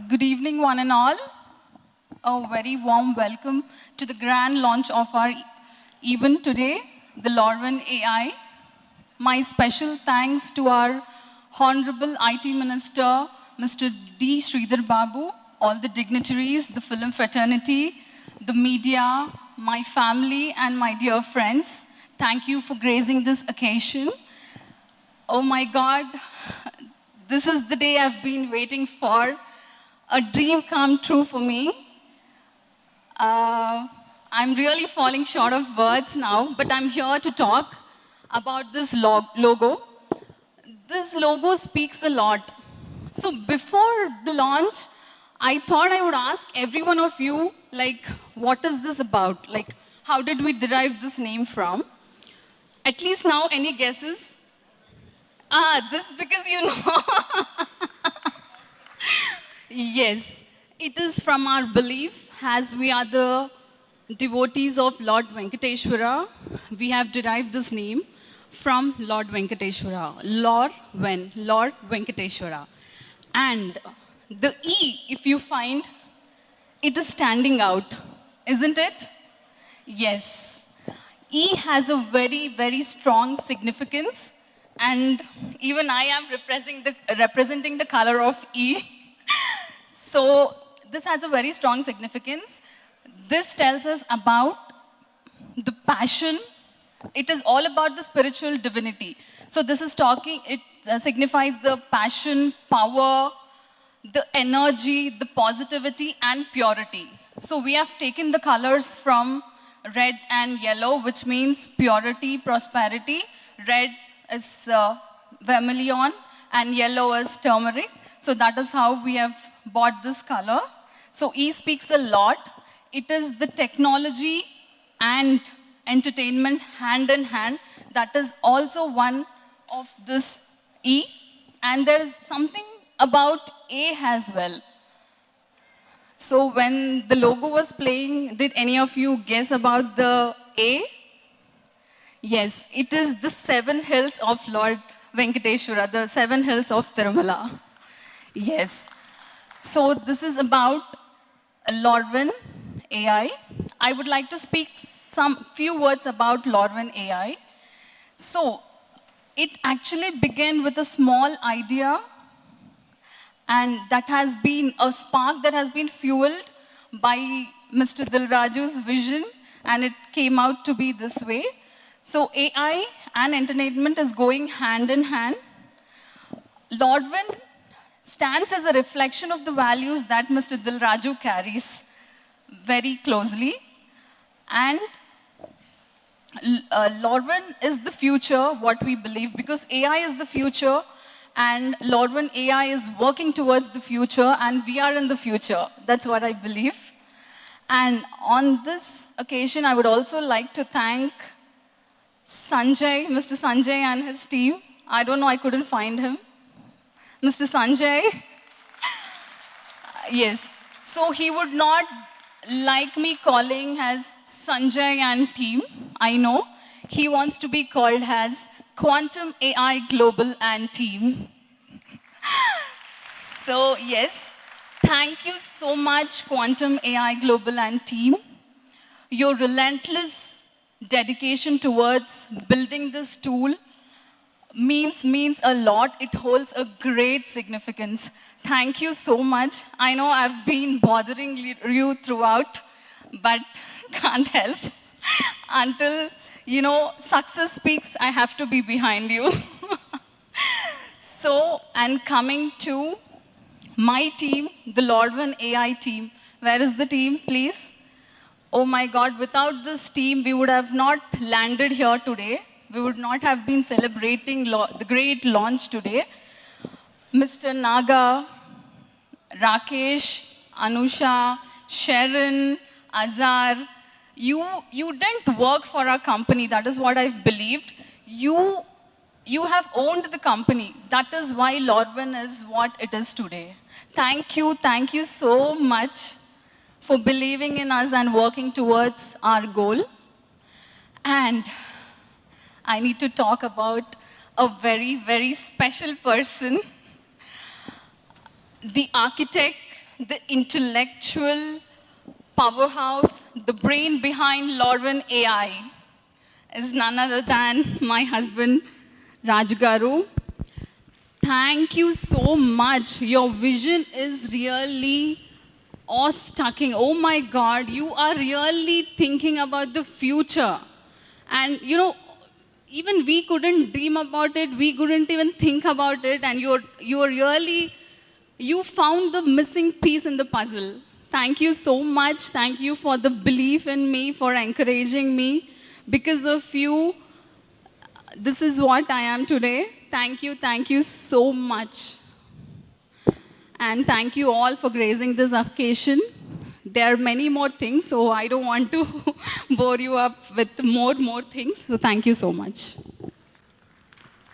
Good evening, one and all. A very warm welcome to the grand launch of our event today, the Lorven AI. My special thanks to our Honorable IT Minister, Mr. D. Sridhar Babu, all the dignitaries, the film fraternity, the media, my family, and my dear friends. Thank you for gracing this occasion. Oh my God, this is the day I've been waiting for. A dream come true for me. I'm really falling short of words now, but I'm here to talk about this logo. This logo speaks a lot. So before the launch, I thought I would ask every one of you, like, what is this about? Like, how did we derive this name from? At least now, any guesses? This because you know. Yes, it is from our belief, as we are the devotees of Lord Venkateshwara, we have derived this name from Lord Venkateshwara. Lord Venkateshwara. And the E, if you find, it is standing out, isn't it? Yes. E has a very, very strong significance, and even I am representing the color of E. So this has a very strong significance. This tells us about the passion. It is all about the spiritual divinity. So this is talking, it signifies the passion, power, the energy, the positivity, and purity. So we have taken the colors from red and yellow, which means purity, prosperity. Red is vermilion, and yellow is turmeric. So that is how we have bought this color. So E speaks a lot. It is the technology and entertainment hand in hand. That is also one of this E. And there is something about A as well. So when the logo was playing, did any of you guess about the A? Yes, it is the 7 hills of Lord Venkateshwara, the 7 hills of Tirumala. Yes. So this is about Lorven AI. I would like to speak some few words about Lorven AI. So it actually began with a small idea, and that has been a spark that has been fueled by Mr. Dilraju's vision, and it came out to be this way. So AI and entertainment is going hand in hand. Lorven stands as a reflection of the values that Mr. Dilraju carries very closely. And Lorven is the future, what we believe, because AI is the future, and Lorven AI is working towards the future, and we are in the future. That's what I believe. And on this occasion, I would also like to thank Sanjay, Mr. Sanjay and his team. I don't know, I couldn't find him. Mr. Sanjay. Yes. So he would not like me calling as Sanjay and team, I know. He wants to be called as Quantum AI Global and team. So yes, thank you so much, Quantum AI Global and team. Your relentless dedication towards building this tool means a lot. It holds a great significance. Thank you so much. I know I've been bothering you throughout, but can't help. Until, success speaks, I have to be behind you. So, and coming to my team, the Lorven AI team. Where is the team, please? Oh my God, without this team, we would have not landed here today. We would not have been celebrating the great launch today. Mr. Naga, Rakesh, Anusha, Sharon, Azar, you didn't work for our company. That is what I've believed. You have owned the company. That is why Lorven is what it is today. Thank you so much for believing in us and working towards our goal. And I need to talk about a very, very special person, the architect the intellectual powerhouse, the brain behind Lorwin AI, is none other than my husband, Raj Garu. Thank you so much. Your vision is really awe-strucking. Oh my God, you are really thinking about the future. And you know, even we couldn't dream about it, we couldn't even think about it, and you found the missing piece in the puzzle. Thank you so much. Thank you for the belief in me, for encouraging me. Because of you, this is what I am today. Thank you so much. And thank you all for gracing this occasion. There are many more things, so I don't want to bore you up with more things. So thank you so much.